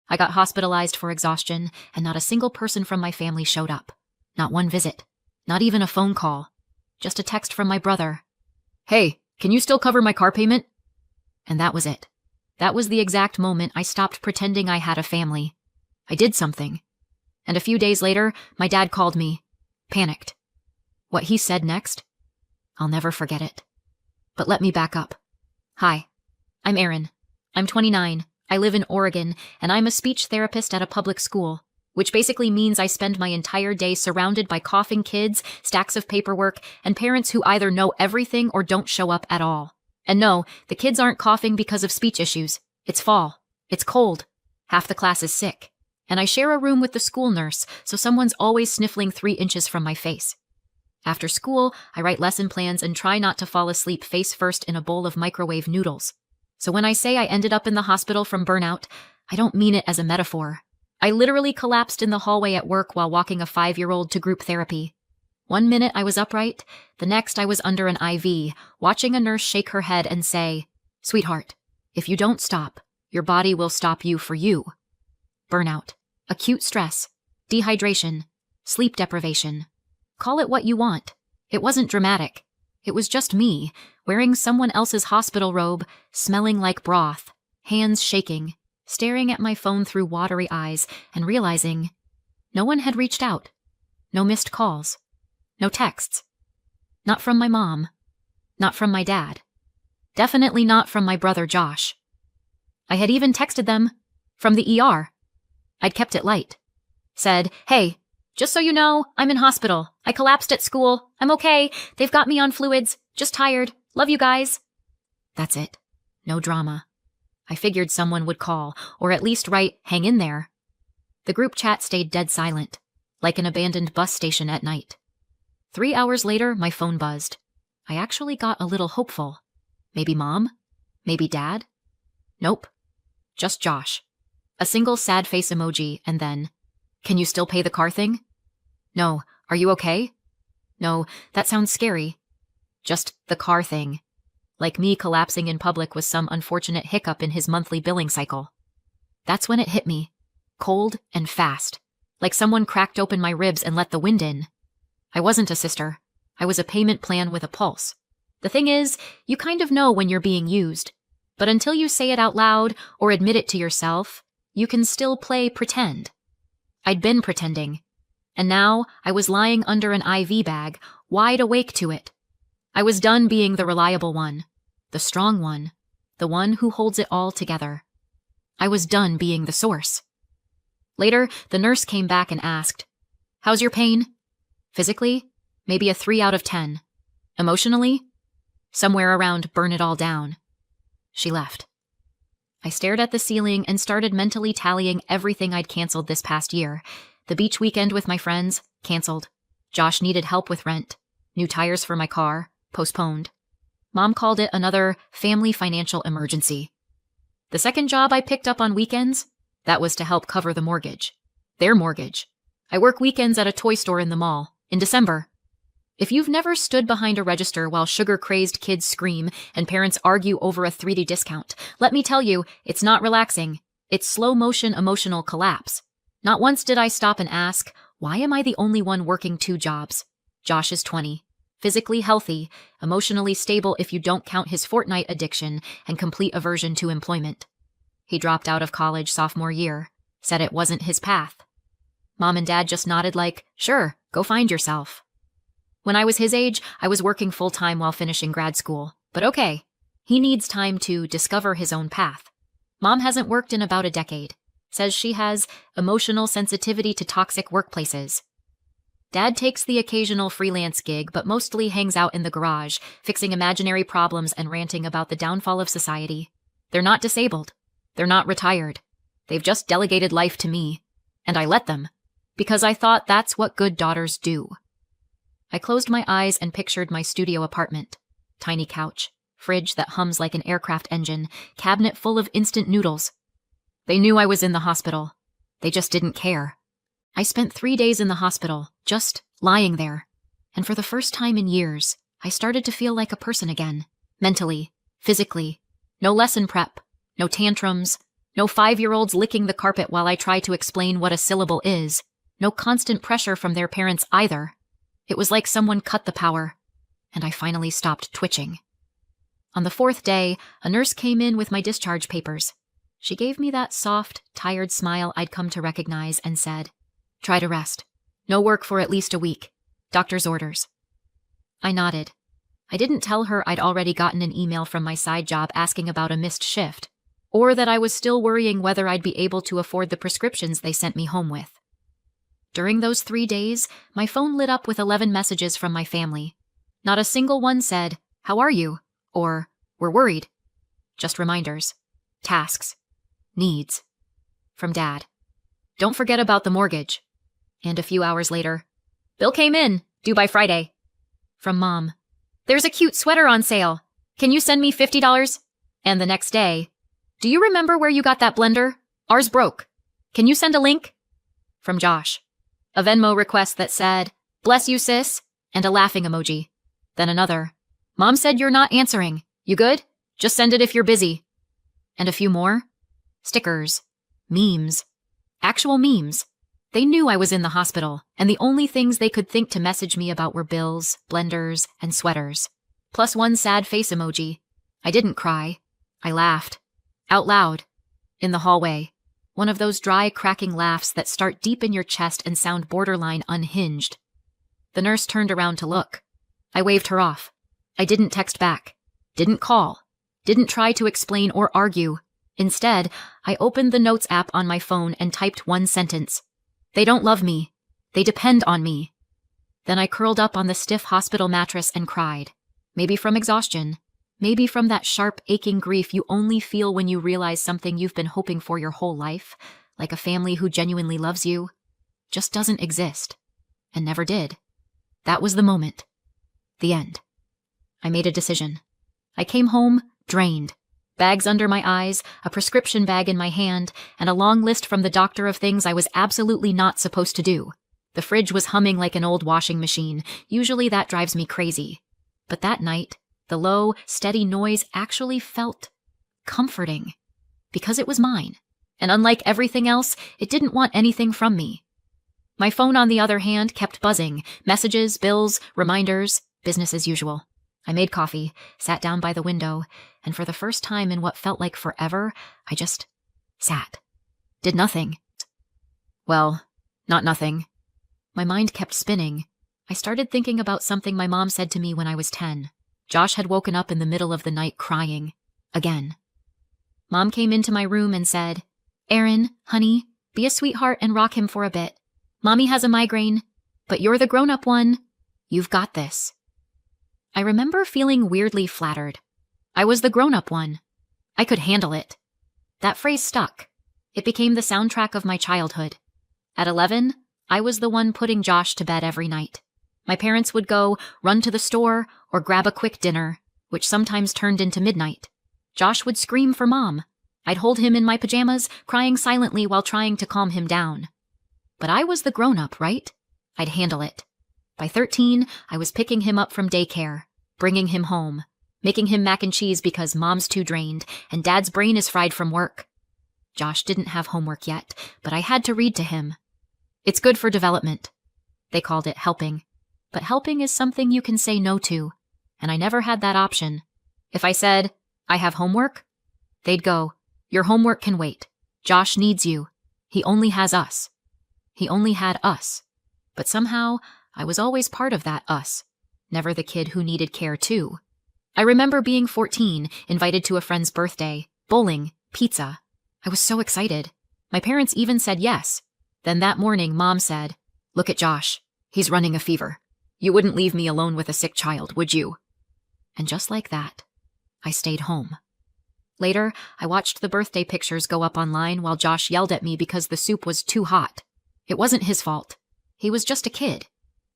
I got hospitalized for exhaustion, and not a single person from my family showed up. Not one visit. Not even a phone call. Just a text from my brother. "Hey, can you still cover my car payment?" And that was it. That was the exact moment I stopped pretending I had a family. I did something. And a few days later, my dad called me. Panicked. What he said next? I'll never forget it. But let me back up. Hi, I'm Erin. I'm 29. I live in Oregon, and I'm a speech therapist at a public school, which basically means I spend my entire day surrounded by coughing kids, stacks of paperwork, and parents who either know everything or don't show up at all. And no, the kids aren't coughing because of speech issues. It's fall. It's cold. Half the class is sick. And I share a room with the school nurse, so someone's always sniffling 3 inches from my face. After school, I write lesson plans and try not to fall asleep face first in a bowl of microwave noodles. So when I say I ended up in the hospital from burnout, I don't mean it as a metaphor. I literally collapsed in the hallway at work while walking a 5-year-old to group therapy. 1 minute I was upright, the next I was under an IV, watching a nurse shake her head and say, "Sweetheart, if you don't stop, your body will stop you for you." Burnout, acute stress, dehydration, sleep deprivation. Call it what you want. It wasn't dramatic. It was just me, wearing someone else's hospital robe, smelling like broth, hands shaking, staring at my phone through watery eyes and realizing no one had reached out. No missed calls. No texts. Not from my mom. Not from my dad. Definitely not from my brother Josh. I had even texted them from the ER. I'd kept it light. Said, "Hey, just so you know, I'm in hospital. I collapsed at school. I'm okay. They've got me on fluids. Just tired. Love you guys." That's it. No drama. I figured someone would call, or at least write, "Hang in there." The group chat stayed dead silent, like an abandoned bus station at night. 3 hours later, my phone buzzed. I actually got a little hopeful. Maybe mom? Maybe dad? Nope. Just Josh. A single sad face emoji, and then, "Can you still pay the car thing?" "No. Are you okay?" "No, that sounds scary." Just the car thing. Like me collapsing in public with some unfortunate hiccup in his monthly billing cycle. That's when it hit me. Cold and fast. Like someone cracked open my ribs and let the wind in. I wasn't a sister. I was a payment plan with a pulse. The thing is, you kind of know when you're being used. But until you say it out loud or admit it to yourself, you can still play pretend. I'd been pretending. And now I was lying under an IV bag, wide awake to it. I was done being the reliable one, the strong one, the one who holds it all together. I was done being the source. Later, the nurse came back and asked, "How's your pain?" Physically, maybe a 3 out of 10. Emotionally, somewhere around burn it all down. She left. I stared at the ceiling and started mentally tallying everything I'd canceled this past year. The beach weekend with my friends, canceled. Josh needed help with rent. New tires for my car, postponed. Mom called it another family financial emergency. The second job I picked up on weekends, that was to help cover the mortgage. Their mortgage. I work weekends at a toy store in the mall, in December. If you've never stood behind a register while sugar-crazed kids scream and parents argue over a 3D discount, let me tell you, it's not relaxing. It's slow-motion emotional collapse. Not once did I stop and ask, why am I the only one working 2 jobs? Josh is 20, physically healthy, emotionally stable if you don't count his Fortnite addiction and complete aversion to employment. He dropped out of college sophomore year, said it wasn't his path. Mom and Dad just nodded like, "Sure, go find yourself." When I was his age, I was working full-time while finishing grad school. But okay, he needs time to discover his own path. Mom hasn't worked in about a decade. Says she has emotional sensitivity to toxic workplaces. Dad takes the occasional freelance gig, but mostly hangs out in the garage, fixing imaginary problems and ranting about the downfall of society. They're not disabled. They're not retired. They've just delegated life to me. And I let them, because I thought that's what good daughters do. I closed my eyes and pictured my studio apartment. Tiny couch, fridge that hums like an aircraft engine, cabinet full of instant noodles. They knew I was in the hospital. They just didn't care. I spent 3 days in the hospital, just lying there. And for the first time in years, I started to feel like a person again. Mentally, physically. No lesson prep, no tantrums, No 5-year-olds licking the carpet while I try to explain what a syllable is. No constant pressure from their parents either. It was like someone cut the power, and I finally stopped twitching. On the 4th day, a nurse came in with my discharge papers. She gave me that soft, tired smile I'd come to recognize and said, "Try to rest. No work for at least a week. Doctor's orders." I nodded. I didn't tell her I'd already gotten an email from my side job asking about a missed shift, or that I was still worrying whether I'd be able to afford the prescriptions they sent me home with. During those 3 days, my phone lit up with 11 messages from my family. Not a single one said, "How are you?" or "We're worried." Just reminders, tasks, needs. From Dad, "Don't forget about the mortgage." And a few hours later, "Bill came in, due by Friday." From Mom, "There's a cute sweater on sale. Can you send me $50? And the next day, "Do you remember where you got that blender? Ours broke. Can you send a link?" From Josh, a Venmo request that said, "Bless you, sis," and a laughing emoji. Then another, "Mom said you're not answering. You good? Just send it if you're busy." And a few more. Stickers. Memes. Actual memes. They knew I was in the hospital, and the only things they could think to message me about were bills, blenders, and sweaters. Plus one sad face emoji. I didn't cry. I laughed. Out loud. In the hallway. One of those dry, cracking laughs that start deep in your chest and sound borderline unhinged. The nurse turned around to look. I waved her off. I didn't text back. Didn't call. Didn't try to explain or argue. Instead, I opened the Notes app on my phone and typed one sentence. "They don't love me. They depend on me." Then I curled up on the stiff hospital mattress and cried. Maybe from exhaustion. Maybe from that sharp, aching grief you only feel when you realize something you've been hoping for your whole life, like a family who genuinely loves you, just doesn't exist. And never did. That was the moment. The end. I made a decision. I came home, drained. Bags under my eyes, a prescription bag in my hand, and a long list from the doctor of things I was absolutely not supposed to do. The fridge was humming like an old washing machine. Usually that drives me crazy. But that night, the low, steady noise actually felt comforting. Because it was mine. And unlike everything else, it didn't want anything from me. My phone, on the other hand, kept buzzing. Messages, bills, reminders, business as usual. I made coffee, sat down by the window, and for the first time in what felt like forever, I just sat. Did nothing. Well, not nothing. My mind kept spinning. I started thinking about something my mom said to me when I was 10. Josh had woken up in the middle of the night crying. Again. Mom came into my room and said, "Erin, honey, be a sweetheart and rock him for a bit. Mommy has a migraine, but you're the grown-up one. You've got this." I remember feeling weirdly flattered. I was the grown-up one. I could handle it. That phrase stuck. It became the soundtrack of my childhood. At 11, I was the one putting Josh to bed every night. My parents would go, run to the store, or grab a quick dinner, which sometimes turned into midnight. Josh would scream for Mom. I'd hold him in my pajamas, crying silently while trying to calm him down. But I was the grown-up, right? I'd handle it. By 13, I was picking him up from daycare, bringing him home, making him mac and cheese because Mom's too drained and Dad's brain is fried from work. Josh didn't have homework yet, but I had to read to him. It's good for development. They called it helping. But helping is something you can say no to, and I never had that option. If I said, "I have homework," they'd go, "Your homework can wait. Josh needs you. He only has us." He only had us. But somehow, I was always part of that us, never the kid who needed care too. I remember being 14, invited to a friend's birthday, bowling, pizza. I was so excited. My parents even said yes. Then that morning, Mom said, "Look at Josh. He's running a fever. You wouldn't leave me alone with a sick child, would you?" And just like that, I stayed home. Later, I watched the birthday pictures go up online while Josh yelled at me because the soup was too hot. It wasn't his fault. He was just a kid.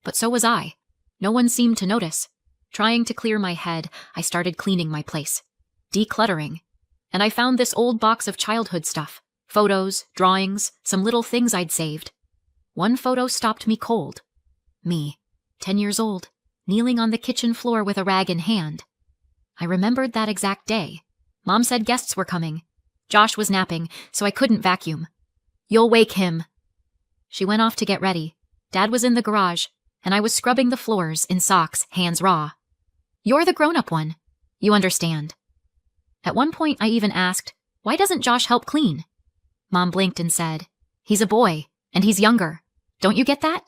But so was I. No one seemed to notice. Trying to clear my head, I started cleaning my place. Decluttering. And I found this old box of childhood stuff. Photos, drawings, some little things I'd saved. One photo stopped me cold. Me, 10 years old, kneeling on the kitchen floor with a rag in hand. I remembered that exact day. Mom said guests were coming. Josh was napping, so I couldn't vacuum. You'll wake him. She went off to get ready. Dad was in the garage, and I was scrubbing the floors in socks, hands raw. You're the grown-up one. You understand. At one point, I even asked, why doesn't Josh help clean? Mom blinked and said, he's a boy, and he's younger. Don't you get that?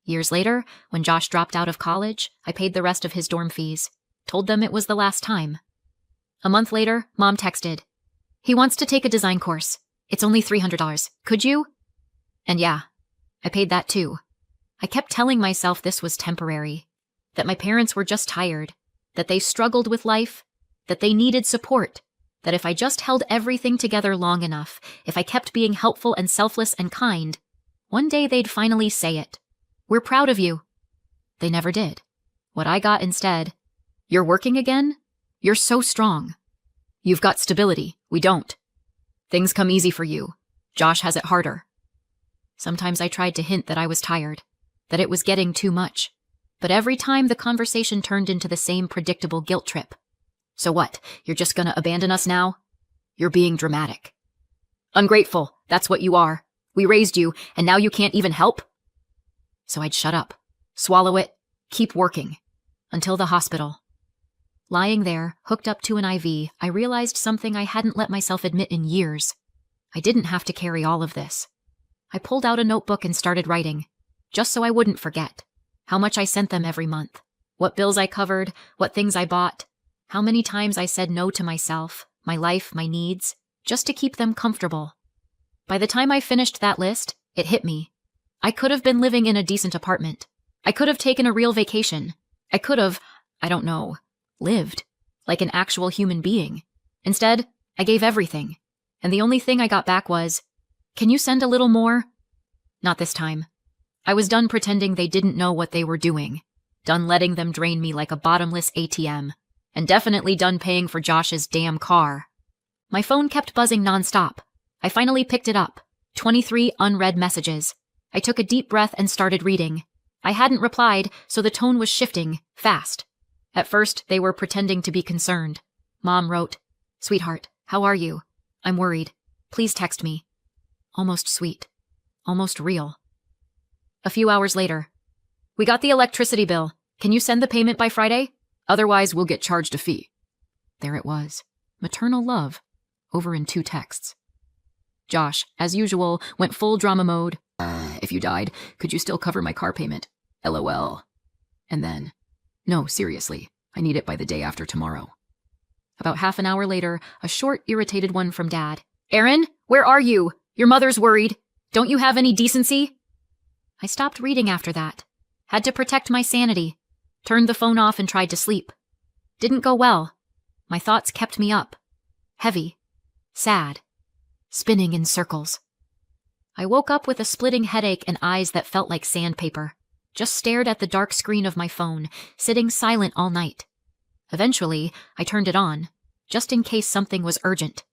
Years later, when Josh dropped out of college, I paid the rest of his dorm fees, told them it was the last time. A month later, Mom texted, he wants to take a design course. It's only $300. Could you? And yeah, I paid that too. I kept telling myself this was temporary, that my parents were just tired, that they struggled with life, that they needed support, that if I just held everything together long enough, if I kept being helpful and selfless and kind, one day they'd finally say it. We're proud of you. They never did. What I got instead, you're working again? You're so strong. You've got stability. We don't. Things come easy for you. Josh has it harder. Sometimes I tried to hint that I was tired, that it was getting too much, but every time the conversation turned into the same predictable guilt trip. So what, you're just gonna abandon us now? You're being dramatic. Ungrateful, that's what you are. We raised you, and now you can't even help? So I'd shut up, swallow it, keep working, until the hospital. Lying there, hooked up to an IV, I realized something I hadn't let myself admit in years. I didn't have to carry all of this. I pulled out a notebook and started writing, just so I wouldn't forget. How much I sent them every month, what bills I covered, what things I bought, how many times I said no to myself, my life, my needs, just to keep them comfortable. By the time I finished that list, it hit me. I could have been living in a decent apartment. I could have taken a real vacation. I could have, I don't know, lived like an actual human being. Instead, I gave everything. And the only thing I got back was, can you send a little more? Not this time. I was done pretending they didn't know what they were doing. Done letting them drain me like a bottomless ATM. And definitely done paying for Josh's damn car. My phone kept buzzing nonstop. I finally picked it up. 23 unread messages. I took a deep breath and started reading. I hadn't replied, so the tone was shifting, fast. At first, they were pretending to be concerned. Mom wrote, "Sweetheart, how are you? I'm worried. Please text me." Almost sweet. Almost real. A few hours later. "We got the electricity bill. Can you send the payment by Friday? Otherwise, we'll get charged a fee." There it was. Maternal love. Over in 2 texts. Josh, as usual, went full drama mode. If you died, could you still cover my car payment? LOL. And then, no, seriously, I need it by the day after tomorrow. About half an hour later, a short, irritated one from Dad. "Aaron, where are you? Your mother's worried. Don't you have any decency?" I stopped reading after that. Had to protect my sanity. Turned the phone off and tried to sleep. Didn't go well. My thoughts kept me up. Heavy. Sad. Spinning in circles. I woke up with a splitting headache and eyes that felt like sandpaper. Just stared at the dark screen of my phone, sitting silent all night. Eventually, I turned it on, just in case something was urgent.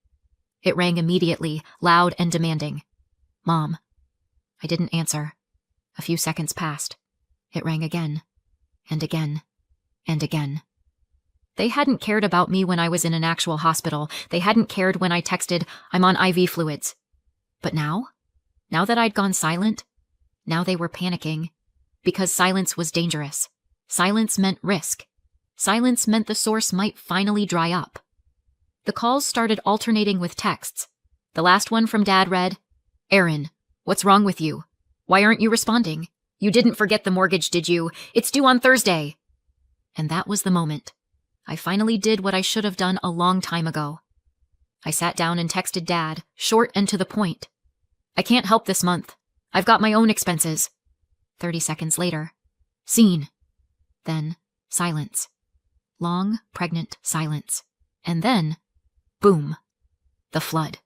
It rang immediately, loud and demanding. Mom. I didn't answer. A few seconds passed. It rang again. And again. And again. They hadn't cared about me when I was in an actual hospital. They hadn't cared when I texted, "I'm on IV fluids." But now? Now that I'd gone silent? Now they were panicking. Because silence was dangerous. Silence meant risk. Silence meant the source might finally dry up. The calls started alternating with texts. The last one from Dad read, "Aaron, what's wrong with you? Why aren't you responding? You didn't forget the mortgage, did you? It's due on Thursday." And that was the moment. I finally did what I should have done a long time ago. I sat down and texted Dad, short and to the point. "I can't help this month. I've got my own expenses." 30 seconds later. Scene. Then, silence. Long, pregnant silence. And then, boom. The flood.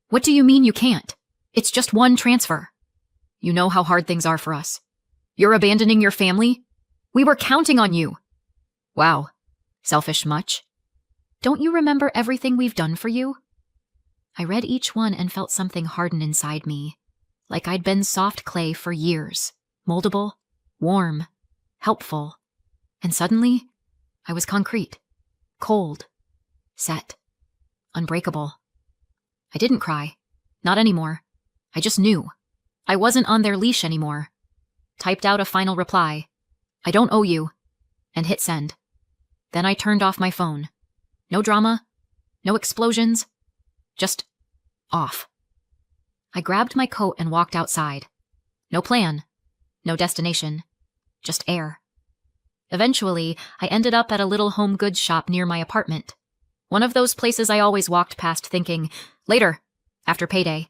"What do you mean you can't? It's just one transfer. You know how hard things are for us. You're abandoning your family? We were counting on you." Wow. Selfish much? Don't you remember everything we've done for you? I read each one and felt something harden inside me, like I'd been soft clay for years, moldable, warm, helpful. And suddenly, I was concrete, cold, set, unbreakable. I didn't cry. Not anymore. I just knew. I wasn't on their leash anymore. Typed out a final reply. I don't owe you. And hit send. Then I turned off my phone. No drama. No explosions. Just off. I grabbed my coat and walked outside. No plan. No destination. Just air. Eventually, I ended up at a little home goods shop near my apartment. One of those places I always walked past thinking, later, after payday,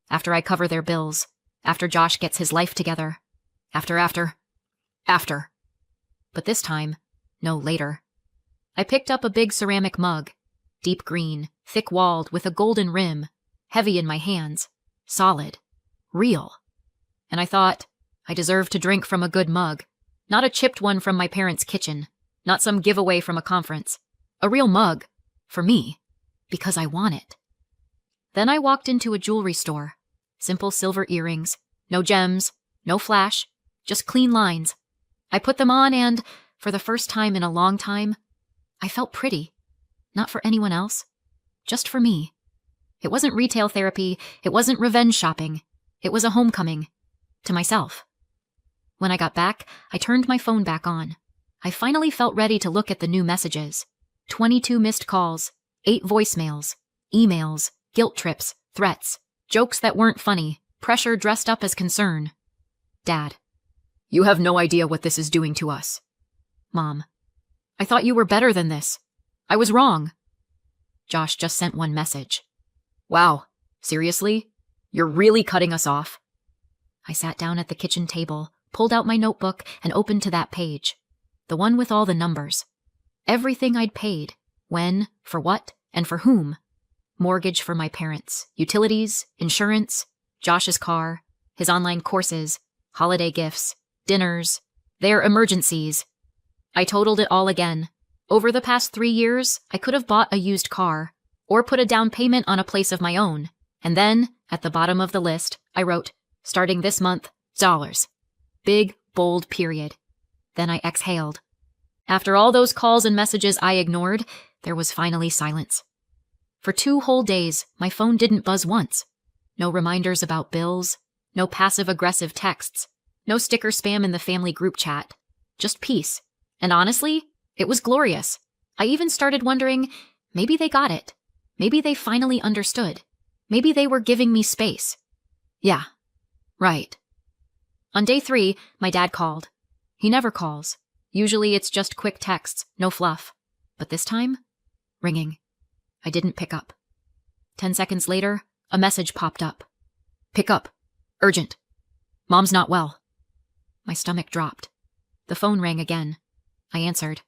after I cover their bills, after Josh gets his life together, after. But this time, no later. I picked up a big ceramic mug, deep green, thick-walled with a golden rim, heavy in my hands, solid, real. And I thought, I deserve to drink from a good mug, not a chipped one from my parents' kitchen, not some giveaway from a conference. A real mug, for me, because I want it. Then I walked into a jewelry store. Simple silver earrings, no gems, no flash, just clean lines. I put them on and, for the first time in a long time, I felt pretty. Not for anyone else, just for me. It wasn't retail therapy, it wasn't revenge shopping. It was a homecoming. To myself. When I got back, I turned my phone back on. I finally felt ready to look at the new messages. 22 missed calls, 8 voicemails, emails, guilt trips, threats, jokes that weren't funny, pressure dressed up as concern. Dad. You have no idea what this is doing to us. Mom. I thought you were better than this. I was wrong. Josh just sent one message. Wow, seriously? You're really cutting us off? I sat down at the kitchen table, pulled out my notebook, and opened to that page. The one with all the numbers. Everything I'd paid. When, for what, and for whom. Mortgage for my parents, utilities, insurance, Josh's car, his online courses, holiday gifts, dinners, their emergencies. I totaled it all again. Over the past 3 years, I could have bought a used car, or put a down payment on a place of my own. And then, at the bottom of the list, I wrote, starting this month, dollars. Big, bold period. Then I exhaled. After all those calls and messages I ignored, there was finally silence. For 2 whole days, my phone didn't buzz once. No reminders about bills, no passive-aggressive texts, no sticker spam in the family group chat. Just peace. And honestly, it was glorious. I even started wondering, maybe they got it. Maybe they finally understood. Maybe they were giving me space. Yeah. Right. On day 3, my dad called. He never calls. Usually it's just quick texts, no fluff. But this time, ringing. I didn't pick up. 10 seconds later, a message popped up. Pick up. Urgent. Mom's not well. My stomach dropped. The phone rang again. I answered.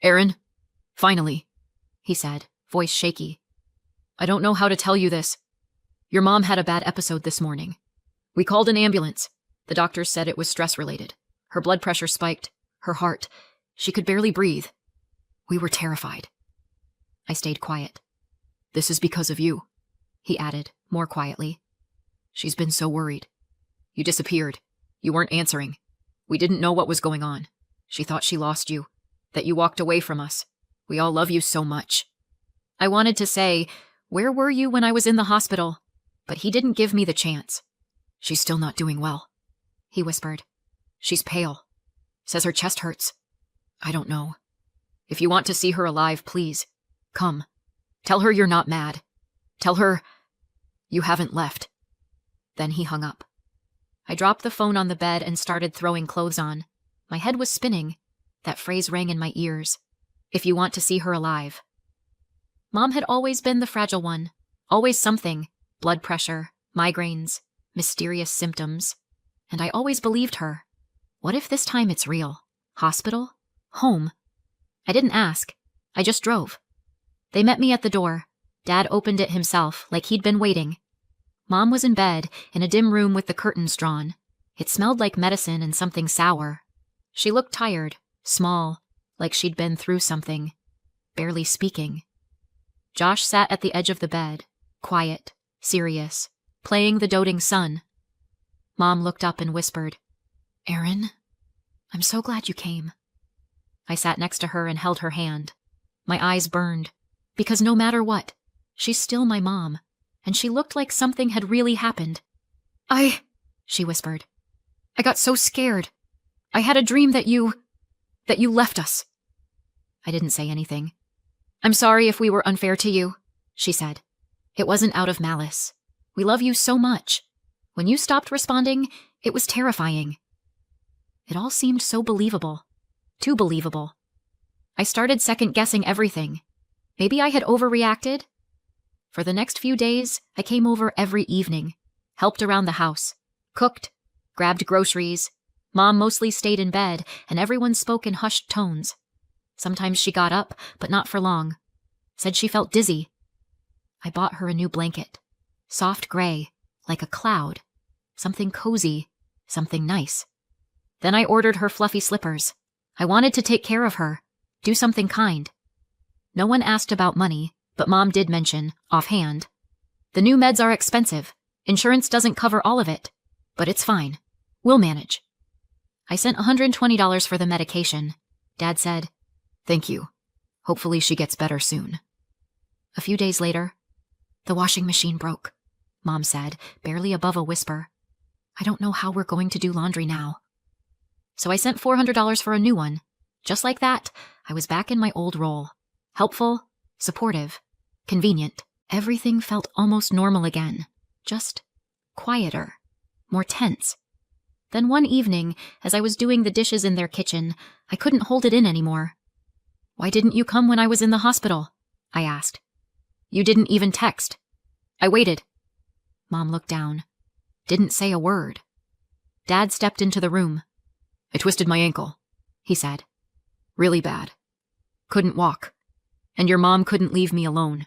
Aaron? Finally, he said, voice shaky. I don't know how to tell you this. Your mom had a bad episode this morning. We called an ambulance. The doctors said it was stress-related. Her blood pressure spiked. Her heart. She could barely breathe. We were terrified. I stayed quiet. This is because of you, he added, more quietly. She's been so worried. You disappeared. You weren't answering. We didn't know what was going on. She thought she lost you, that you walked away from us. We all love you so much. I wanted to say, where were you when I was in the hospital? But he didn't give me the chance. She's still not doing well, he whispered. She's pale. Says her chest hurts. I don't know. If you want to see her alive, please, come. Tell her you're not mad. Tell her you haven't left. Then he hung up. I dropped the phone on the bed and started throwing clothes on. My head was spinning. That phrase rang in my ears. If you want to see her alive. Mom had always been the fragile one. Always something. Blood pressure, migraines, mysterious symptoms. And I always believed her. What if this time it's real? Hospital? Home? I didn't ask. I just drove. They met me at the door. Dad opened it himself, like he'd been waiting. Mom was in bed, in a dim room with the curtains drawn. It smelled like medicine and something sour. She looked tired, small, like she'd been through something. Barely speaking. Josh sat at the edge of the bed, quiet, serious, playing the doting son. Mom looked up and whispered, Aaron, I'm so glad you came. I sat next to her and held her hand. My eyes burned, because no matter what, she's still my mom. and she looked like something had really happened. She whispered. I got so scared. I had a dream that you left us. I didn't say anything. I'm sorry if we were unfair to you, she said. It wasn't out of malice. We love you so much. When you stopped responding, it was terrifying. It all seemed so believable. Too believable. I started second-guessing everything. Maybe I had overreacted? For the next few days, I came over every evening, helped around the house, cooked, grabbed groceries. Mom mostly stayed in bed, and everyone spoke in hushed tones. Sometimes she got up, but not for long. Said she felt dizzy. I bought her a new blanket. Soft gray, like a cloud. Something cozy, something nice. Then I ordered her fluffy slippers. I wanted to take care of her, do something kind. No one asked about money, but Mom did mention, offhand. The new meds are expensive. Insurance doesn't cover all of it. But it's fine. We'll manage. I sent $120 for the medication. Dad said, Thank you. Hopefully she gets better soon. A few days later, the washing machine broke, Mom said, barely above a whisper. I don't know how we're going to do laundry now. So I sent $400 for a new one. Just like that, I was back in my old role. Helpful, supportive, convenient. Everything felt almost normal again. Just quieter, more tense. Then one evening, as I was doing the dishes in their kitchen, I couldn't hold it in anymore. Why didn't you come when I was in the hospital? I asked. You didn't even text. I waited. Mom looked down. Didn't say a word. Dad stepped into the room. I twisted my ankle, he said. Really bad. Couldn't walk. And your mom couldn't leave me alone.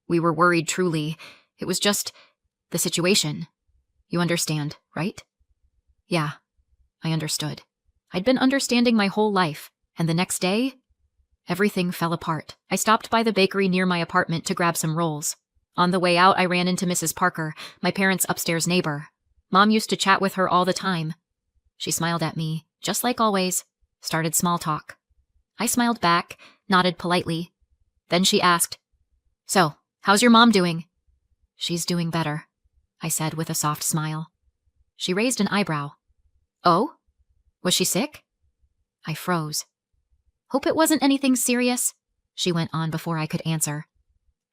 We were worried, truly. It was just the situation. You understand, right? Yeah, I understood. I'd been understanding my whole life, and the next day, everything fell apart. I stopped by the bakery near my apartment to grab some rolls. On the way out, I ran into Mrs. Parker, my parents' upstairs neighbor. Mom used to chat with her all the time. She smiled at me, just like always, started small talk. I smiled back, nodded politely. Then she asked, So, how's your mom doing? She's doing better, I said with a soft smile. She raised an eyebrow. Oh? Was she sick? I froze. Hope it wasn't anything serious, she went on before I could answer.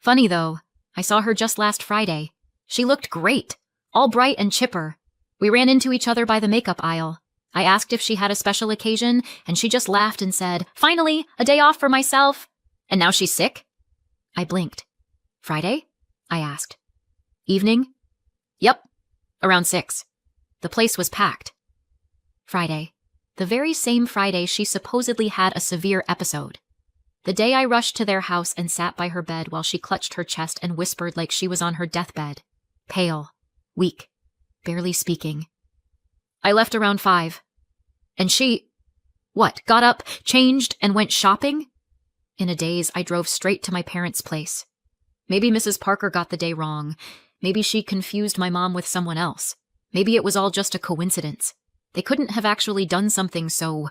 Funny though, I saw her just last Friday. She looked great, all bright and chipper. We ran into each other by the makeup aisle. I asked if she had a special occasion, and she just laughed and said, Finally, a day off for myself. And now she's sick? I blinked. Friday? I asked. Evening? Yep, around 6. The place was packed. Friday. The very same Friday she supposedly had a severe episode. The day I rushed to their house and sat by her bed while she clutched her chest and whispered like she was on her deathbed. Pale, weak, barely speaking. I left around 5. And she, got up, changed, and went shopping? In a daze, I drove straight to my parents' place. Maybe Mrs. Parker got the day wrong. Maybe she confused my mom with someone else. Maybe it was all just a coincidence. They couldn't have actually done something so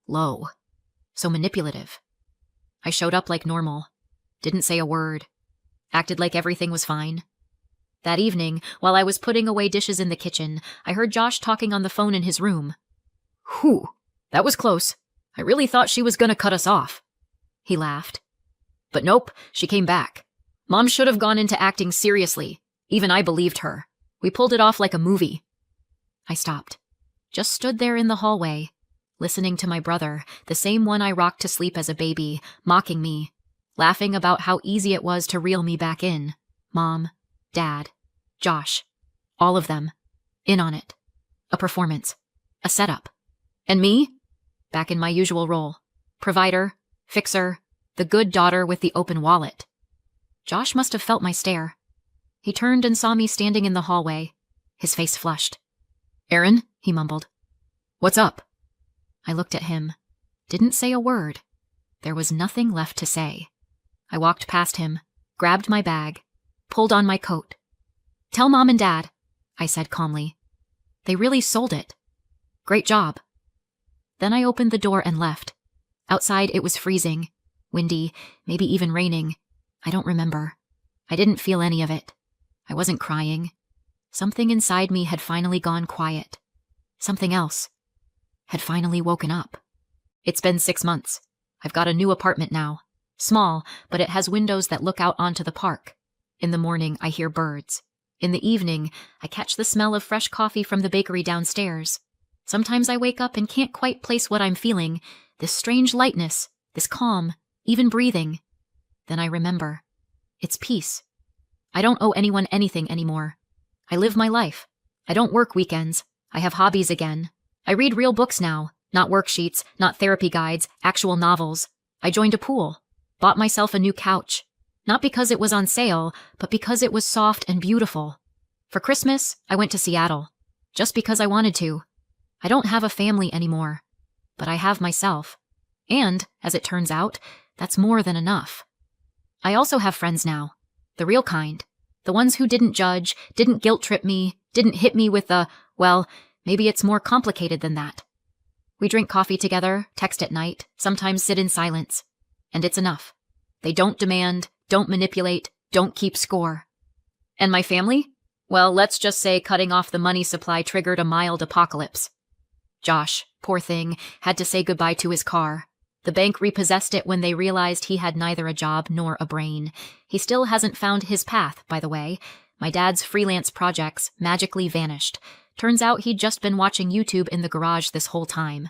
low, so manipulative. I showed up like normal, didn't say a word, acted like everything was fine. That evening, while I was putting away dishes in the kitchen, I heard Josh talking on the phone in his room. Whew, that was close. I really thought she was gonna cut us off. He laughed. But nope, she came back. Mom should have gone into acting seriously. Even I believed her. We pulled it off like a movie. I stopped. Just stood there in the hallway, listening to my brother, the same one I rocked to sleep as a baby, mocking me, laughing about how easy it was to reel me back in. Mom, Dad, Josh, all of them, in on it. A performance, a setup. And me? Back in my usual role. Provider, fixer, the good daughter with the open wallet. Josh must have felt my stare. He turned and saw me standing in the hallway, his face flushed. Aaron, he mumbled. What's up? I looked at him. Didn't say a word. There was nothing left to say. I walked past him, grabbed my bag, pulled on my coat. Tell Mom and Dad, I said calmly. They really sold it. Great job. Then I opened the door and left. Outside it was freezing, windy, maybe even raining. I don't remember. I didn't feel any of it. I wasn't crying. Something inside me had finally gone quiet. Something else had finally woken up. It's been 6 months. I've got a new apartment now. Small, but it has windows that look out onto the park. In the morning, I hear birds. In the evening, I catch the smell of fresh coffee from the bakery downstairs. Sometimes I wake up and can't quite place what I'm feeling. This strange lightness, this calm, even breathing. Then I remember. It's peace. I don't owe anyone anything anymore. I live my life. I don't work weekends. I have hobbies again. I read real books now, not worksheets, not therapy guides, actual novels. I joined a pool, bought myself a new couch. Not because it was on sale, but because it was soft and beautiful. For Christmas, I went to Seattle, just because I wanted to. I don't have a family anymore, but I have myself. And, as it turns out, that's more than enough. I also have friends now, the real kind. The ones who didn't judge, didn't guilt trip me, didn't hit me with the, well, maybe it's more complicated than that. We drink coffee together, text at night, sometimes sit in silence. And it's enough. They don't demand, don't manipulate, don't keep score. And my family? Well, let's just say cutting off the money supply triggered a mild apocalypse. Josh, poor thing, had to say goodbye to his car. The bank repossessed it when they realized he had neither a job nor a brain. He still hasn't found his path, by the way. My dad's freelance projects magically vanished. Turns out he'd just been watching YouTube in the garage this whole time.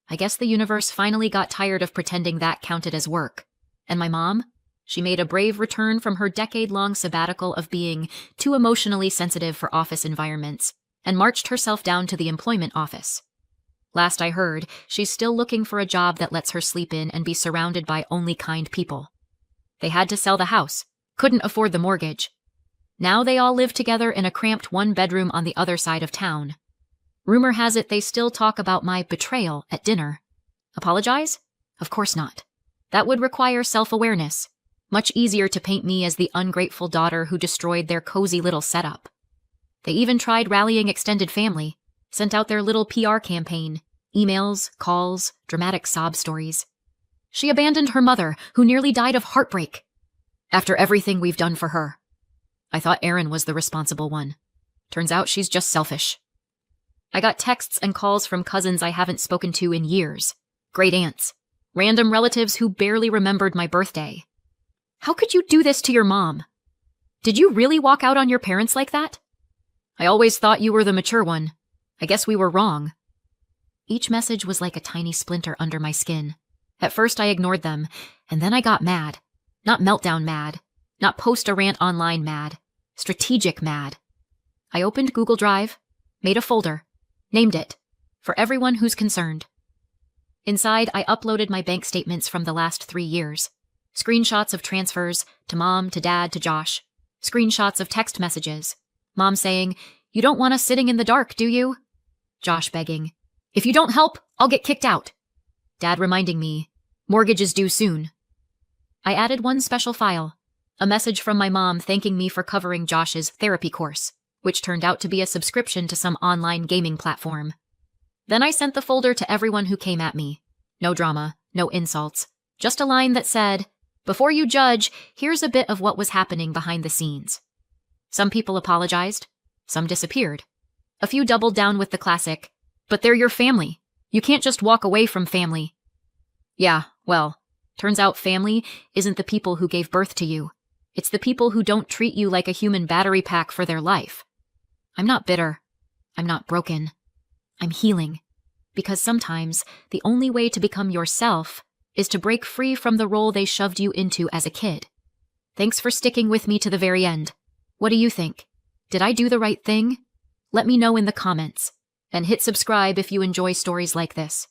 I guess the universe finally got tired of pretending that counted as work. And my mom? She made a brave return from her decade-long sabbatical of being too emotionally sensitive for office environments and marched herself down to the employment office. Last I heard, she's still looking for a job that lets her sleep in and be surrounded by only kind people. They had to sell the house, couldn't afford the mortgage. Now they all live together in a cramped one-bedroom on the other side of town. Rumor has it they still talk about my betrayal at dinner. Apologize? Of course not. That would require self-awareness. Much easier to paint me as the ungrateful daughter who destroyed their cozy little setup. They even tried rallying extended family, sent out their little PR campaign, emails, calls, dramatic sob stories. She abandoned her mother, who nearly died of heartbreak. After everything we've done for her. I thought Erin was the responsible one. Turns out she's just selfish. I got texts and calls from cousins I haven't spoken to in years. Great aunts. Random relatives who barely remembered my birthday. How could you do this to your mom? Did you really walk out on your parents like that? I always thought you were the mature one. I guess we were wrong. Each message was like a tiny splinter under my skin. At first I ignored them, and then I got mad. Not meltdown mad. Not post a rant online mad. Strategic mad. I opened Google Drive, made a folder, named it, for everyone who's concerned. Inside, I uploaded my bank statements from the last 3 years. Screenshots of transfers, to mom, to dad, to Josh. Screenshots of text messages. Mom saying, "You don't want us sitting in the dark, do you?" Josh begging, "If you don't help, I'll get kicked out." Dad reminding me, "Mortgage is due soon." I added one special file, a message from my mom thanking me for covering Josh's therapy course, which turned out to be a subscription to some online gaming platform. Then I sent the folder to everyone who came at me. No drama, no insults, just a line that said, "Before you judge, here's a bit of what was happening behind the scenes." Some people apologized, some disappeared. A few doubled down with the classic, "But they're your family. You can't just walk away from family." Yeah, well, turns out family isn't the people who gave birth to you. It's the people who don't treat you like a human battery pack for their life. I'm not bitter. I'm not broken. I'm healing. Because sometimes the only way to become yourself is to break free from the role they shoved you into as a kid. Thanks for sticking with me to the very end. What do you think? Did I do the right thing? Let me know in the comments. And hit subscribe if you enjoy stories like this.